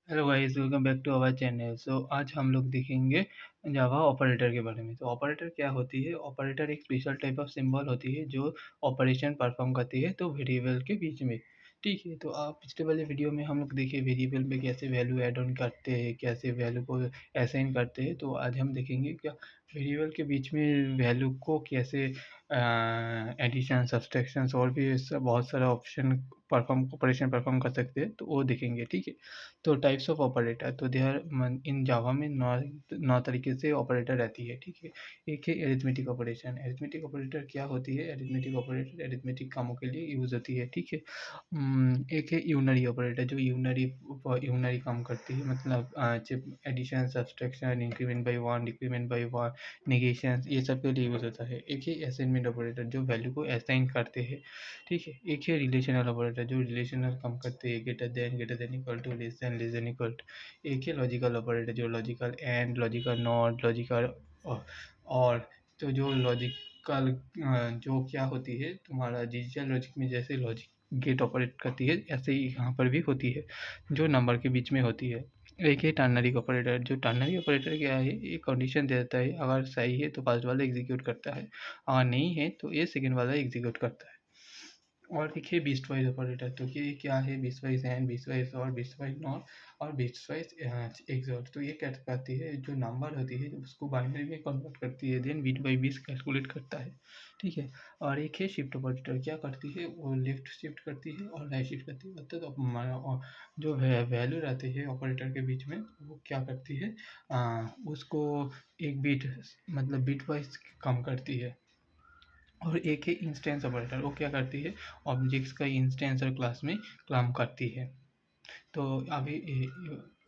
Hello guys, welcome back to our channel. आज हम लोग देखेंगे जावा ऑपरेटर के बारे में। तो ऑपरेटर क्या होती है? ऑपरेटर एक स्पेशल टाइप ऑफ सिंबल होती है जो ऑपरेशन परफॉर्म करती है तो वेरिएबल के बीच में। ठीक है, तो आप पिछले वाले वीडियो में हम लोग देखे वेरिएबल में कैसे वैल्यू ऐड ऑन करते हैं, कैसे वैल्यू को असाइन करते हैं। तो आज हम देखेंगे क्या वेरिएबल के बीच में वैल्यू को कैसे एडिशन, सब्सट्रैक्शन और भी ऐसा बहुत सारा ऑपरेशन परफॉर्म कर सकते हैं, तो वो देखेंगे। ठीक है, तो टाइप्स ऑफ ऑपरेटर, तो दे आर इन जावा में नौ तरीके से ऑपरेटर रहती है। ठीक है, एक है एरिथमेटिक ऑपरेशन। एरिथमेटिक ऑपरेटर क्या होती है? एरिथमेटिक ऑपरेटर एरिथमेटिक कामों के लिए यूज होती है। ठीक है, एक है यूनरी ऑपरेटर जो यूनरी काम करती है, मतलब addition, subtraction, increment by one, decrement by one, negation, ये सब के लिए यूज होता है। एक है असाइनमेंट ऑपरेटर जो वैल्यू को असाइन करते हैं। ठीक है, एक है रिलेशनल ऑपरेटर जो रिलेशनल काम करते हैं, greater than equal to, less than equal to. एक है लॉजिकल ऑपरेटर जो logical and, logical not, logical or तो जो लॉजिकल जो क्या होती है तुम्हारा डिजिटल लॉजिक में, जैसे लॉजिक गेट ऑपरेट करती है ऐसे ही यहाँ पर भी होती है, जो नंबर के बीच में होती है। एक है टर्नरी ऑपरेटर। जो टर्नरी ऑपरेटर क्या है, ये कंडीशन देता है, अगर सही है तो फर्स्ट वाला एग्जीक्यूट करता है, अगर नहीं है तो ये सेकंड वाला एग्जीक्यूट करता है। और देखिए बीस्ट वाइज ऑपरेटर, तो ये क्या है? Beast wise and, beast wise और, बीस्ट वाइज नॉट और बीस्ट वाइज एक्सॉर्ट। तो ये क्या करती है? जो नंबर होती है उसको बाइनरी में कन्वर्ट करती है, then bit by bit calculate करता है। ठीक है, और एक है शिफ्ट ऑपरेटर। क्या करती है? वो लेफ्ट शिफ्ट करती है और राइट शिफ्ट करती है। मतलब जो वैल्यू रहती है ऑपरेटर के बीच में, वो क्या करती है? उसको एक बिट, मतलब बिट वाइज कम करती है। और एक है इंस्टेंस ऑपरेटर। वो क्या करती है? ऑब्जेक्ट्स का इंस्टेंस और क्लास में काम करती है। तो अभी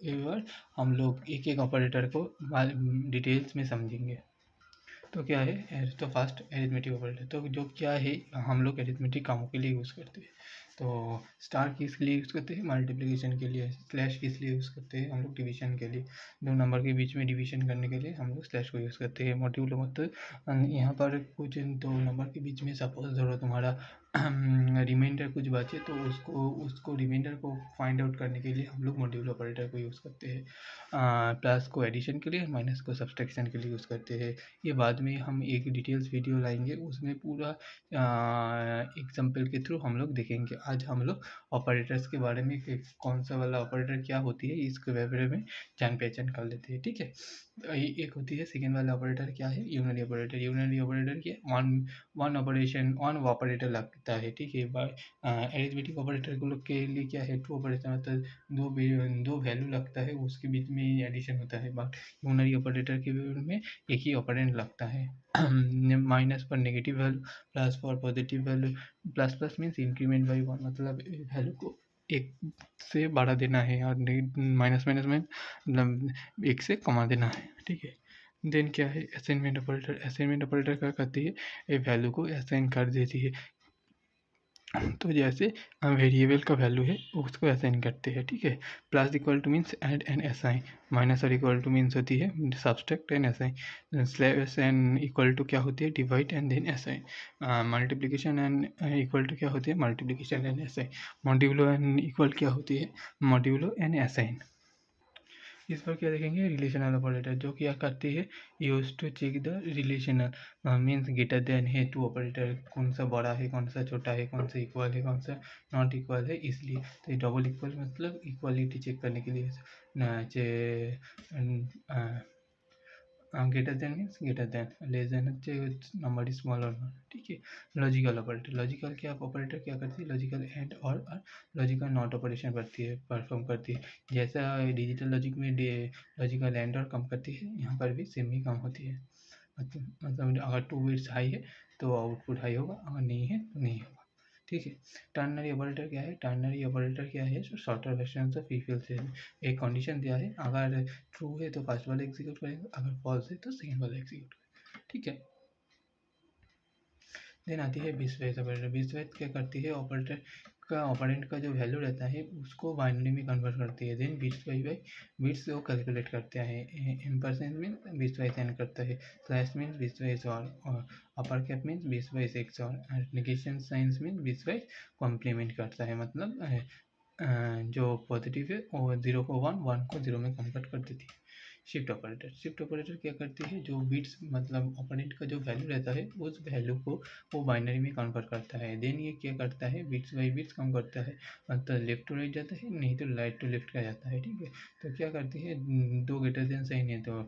ये बार हम लोग एक एक ऑपरेटर को डिटेल्स में समझेंगे। तो क्या है? तो फर्स्ट एरिथमेटिक ऑपरेटर, तो जो क्या है, हम लोग एरिथमेटिक कामों के लिए यूज़ करते हैं। तो स्टार किस लिए यूज़ करते हैं? मल्टीप्लिकेशन के लिए। स्लैश किस लिए यूज़ करते हैं? हम लोग डिवीजन के लिए। दो नंबर के बीच में डिवीजन करने के लिए हम लोग स्लैश को यूज़ करते हैं। मॉड्यूलो मतलब यहाँ पर कुछ दो नंबर के बीच में सपोज धरो तुम्हारा रिमाइंडर कुछ बचे, तो उसको रिमाइंडर को फाइंड आउट करने के लिए हम लोग मॉड्यूलो ऑपरेटर को यूज़ करते हैं। प्लस को एडिशन के लिए, माइनस को सब्सट्रैक्शन के लिए यूज़ करते हैं। ये बाद में हम एक डिटेल्स वीडियो लाएंगे, उसमें पूरा एग्जाम्पल के थ्रू हम लोग देखेंगे। आज हम लोग ऑपरेटर्स के बारे में कौन सा वाला ऑपरेटर क्या होती है इसके बारे में जान पहचान कर लेते हैं। ठीक है, एक होती है सेकेंड वाला ऑपरेटर, क्या है? Unary operator. यूनरी ऑपरेटर की वन ऑपरेटर लगता है। ठीक है, एरिथमेटिक ऑपरेटर को लोग के लिए क्या है? टू ऑपरेटर, मतलब दो वैल्यू लगता है, उसके बीच में एडिशन होता है। बट यूनरी ऑपरेटर के में एक ही ऑपरेंड लगता है। माइनस पर negative value, plus for positive value. Plus plus means increment by one, मतलब वैल्यू को एक से बढ़ा देना है, और माइनस माइनस में मतलब एक से कमा देना है। ठीक है, देन क्या है? Assignment operator. असाइनमेंट ऑपरेटर क्या करती है? ये वैल्यू को असाइन कर देती है। तो जैसे वेरिएबल का वैल्यू है उसको असाइन करते हैं। ठीक है, plus equal to means add and assign, minus और इक्वल टू मीन्स होती है subtract and assign, slash and equal to क्या होती है? Divide and then assign, multiplication and equal to क्या होती है? Multiplication and assign, modulo and equal क्या होती है? Modulo and assign. इस पर क्या देखेंगे? रिलेशनल ऑपरेटर जो क्या करती है? Use to check the relational, means greater than है टू ऑपरेटर, कौन सा बड़ा है, कौन सा छोटा है, कौन सा इक्वल है, कौन सा नॉट इक्वल है, इसलिए। तो डबल इक्वल मतलब इक्वालिटी चेक करने के लिए greater than means greater then, less than হচ্ছে नंबर स्मॉल और नॉट। ठीक है, लॉजिकल ऑपरेटर। लॉजिकल क्या ऑपरेटर क्या करती है? लॉजिकल एंड और लॉजिकल नॉट ऑपरेशन करती है, परफॉर्म करती है। जैसा डिजिटल लॉजिक में लॉजिकल एंड और कम करती है, यहाँ पर भी सेम ही काम होती है। मतलब अगर टू बिट्स हाई है तो आउटपुट हाई होगा, अगर नहीं है तो नहीं होगा। ठीक है, टर्नरी ऑपरेटर क्या है? टर्नरी ऑपरेटर क्या है? Shorter version of if else. एक कंडीशन दिया है, अगर ट्रू है तो फर्स्ट वाला एग्जीक्यूट करेगा, अगर फॉल्स है तो सेकंड वाला एग्जीक्यूट करेगा। ठीक है, देन आती है बिटवाइज ऑपरेटर। बिटवाइज क्या करती है? ऑपरेटर का ऑपरेंड का जो वैल्यू रहता है उसको बाइनरी में कन्वर्ट करती है, देन बिट्स बाई बिट्स वो कैलकुलेट करता है। एम्परसेंड मीन्स बिट्स एंड करता है, स्लैश मीन्स बिट्स और upper cap means bits X और negation science means bits complement करता है, मतलब जो पॉजिटिव है वो 0 को 1, 1 को 0 में कन्वर्ट कर देती है। शिफ्ट ऑपरेटर क्या करती है, जो बिट्स मतलब ऑपोनेंट का जो वैल्यू रहता है उस वैल्यू को वो बाइनरी में कन्वर्ट करता है। देन ये क्या करता है, बिट्स बाई बिट्स कम करता है, तो लेफ्ट टू राइट जाता है, नहीं तो राइट टू लेफ्ट का जाता है। ठीक है, तो क्या करती है, दो ग्रेटर देन साइन है तो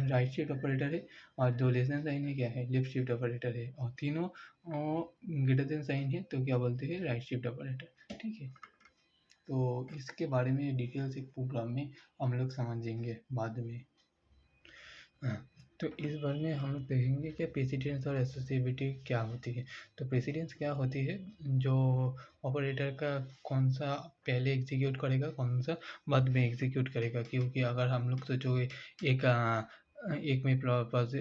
राइट शिफ्ट ऑपरेटर है, और दो लेस देन साइन है क्या है, लेफ्ट शिफ्ट ऑपरेटर है, और तीनों ग्रेटर देन साइन है तो क्या बोलते हैं, राइट शिफ्ट ऑपरेटर। ठीक है, तो इसके बारे में डिटेल्स एक प्रोग्राम में हम लोग समझेंगे बाद में। हाँ, तो इस बारे में हम लोग देखेंगे कि प्रेसिडेंस और एसोसिएबिलिटी क्या होती है। तो प्रेसिडेंस क्या होती है, जो ऑपरेटर का कौन सा पहले एग्जीक्यूट करेगा, कौन सा बाद में एग्जीक्यूट करेगा। क्योंकि अगर हम लोग सोचोगे एक एक में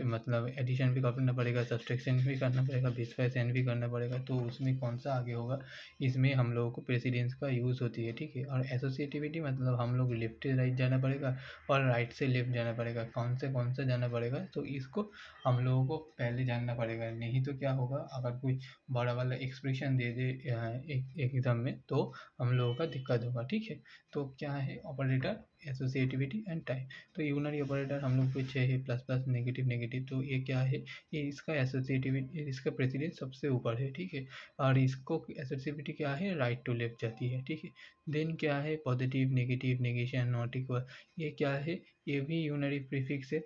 मतलब एडिशन भी करना पड़ेगा, सब्सट्रैक्शन भी करना पड़ेगा, बिटवाइज एंड भी करना पड़ेगा, तो उसमें कौन सा आगे होगा, इसमें हम लोगों को प्रेसिडेंस का यूज़ होती है। ठीक है, और एसोसिएटिविटी मतलब हम लोग लेफ्ट से राइट जाना पड़ेगा और राइट से लेफ्ट जाना पड़ेगा, कौन से जाना पड़ेगा, तो इसको हम लोगों को पहले जानना पड़ेगा। नहीं तो क्या होगा, अगर कोई बड़ा वाला एक्सप्रेशन दे दे एक एग्जाम में, तो हम लोगों का दिक्कत होगा। ठीक है, तो क्या है ऑपरेटर, एसोसिएटिविटी एंड टाइप। तो यूनरी ऑपरेटर हम लोग पूछे है प्लस प्लस नेगेटिव नेगेटिव, तो ये क्या है, ये इसका एसोसिएटिविटी, इसका प्रेसिडेंस सबसे ऊपर है। ठीक है, और इसको एसोसिएटिविटी क्या है, राइट टू लेफ्ट जाती है। ठीक है, देन क्या है, positive negative negation not equal, ये क्या है, ये भी यूनरी प्रीफिक्स है।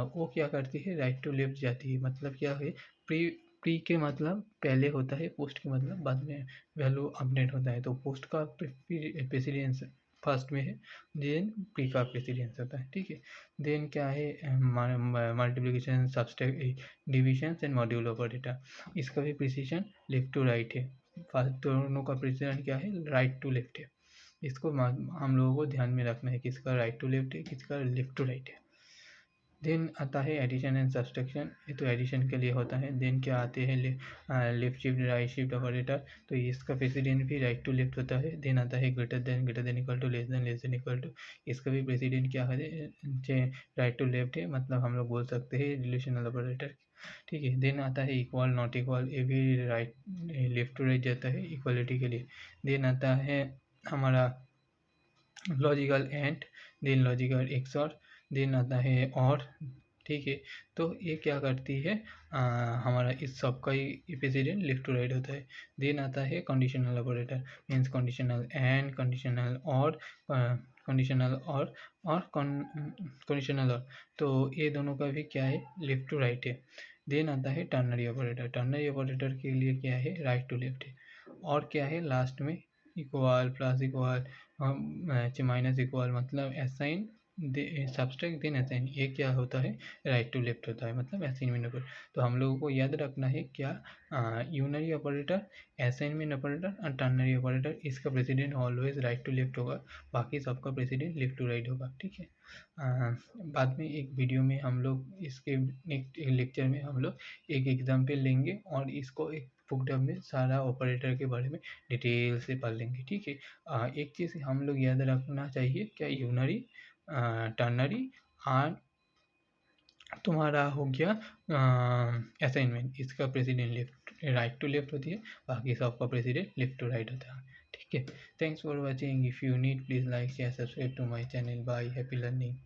वो क्या करती है, राइट टू लेफ्ट जाती है। मतलब क्या है, प्री प्री के मतलब पहले होता है, पोस्ट के मतलब बाद में वैल्यू अपडेट होता है। तो पोस्ट का प्रेसिडेंस फर्स्ट में है, देन प्री का प्रेसिडेंस होता है। ठीक है, देन क्या है, multiplication subtract division and module operator, इसका भी प्रिसीजन लेफ्ट टू राइट है। फर्स्ट दोनों का प्रिसीजन क्या है, राइट टू लेफ्ट है। इसको हम लोगों को ध्यान में रखना है, किसका राइट टू लेफ्ट है, किसका लेफ्ट टू राइट है। देन आता है एडिशन एंड सब्सट्रैक्शन, ये तो एडिशन के लिए होता है। देन क्या आते हैं, left shift right shift operator, तो इसका प्रेसिडेंट भी राइट टू लेफ्ट होता है। देन आता है greater than equal to, less than equal to, इसका भी प्रेसिडेंट क्या है, राइट टू लेफ्ट है, मतलब हम लोग बोल सकते हैं रिलेशनल ऑपरेटर। ठीक है, देन आता है इक्वल नॉट इक्वल, ये भी राइट लेफ्ट टू राइट जाता है इक्वलिटी के लिए। देन आता है हमारा logical and, then logical XOR, then आता है और। ठीक है, तो ये क्या करती है, हमारा इस सब का ही प्रेसिडेंट लेफ्ट टू राइट होता है। देन आता है conditional operator, means conditional and, conditional और, कंडीशनल और कंडीशनल और, तो ये दोनों का भी क्या है, लेफ्ट टू राइट है। देन आता है टर्नरी ऑपरेटर, टर्नरी ऑपरेटर के लिए क्या है, राइट टू लेफ्ट है। और क्या है लास्ट में, equal plus equal minus equal, मतलब असाइन सब्सट्रैक्ट देन असाइन, ये क्या होता है, राइट टू लेफ्ट होता है, मतलब असाइनमेंट ऑपरेटर। तो हम लोगों को याद रखना है क्या, यूनरी ऑपरेटर, असाइनमेंट ऑपरेटर और टर्नरी ऑपरेटर, इसका president always right to left होगा, बाकी सबका प्रेसिडेंट लेफ्ट टू राइट होगा। ठीक है, बाद में एक वीडियो में हम लोग इसके नेक्स्ट लेक्चर में हम लोग एक एग्जाम्पल लेंगे और इसको एक बुक में सारा ऑपरेटर के बारे में डिटेल से पढ़ लेंगे। ठीक है, एक चीज़ हम लोग याद रखना चाहिए, क्या यूनरी, टर्नरी और तुम्हारा हो गया असाइनमेंट, इसका president left right to left होती है, बाकी सबका प्रेसिडेंट लेफ्ट टू राइट होता है। ठीक है, thanks for watching, if you need please like share subscribe to my channel. Bye, happy learning.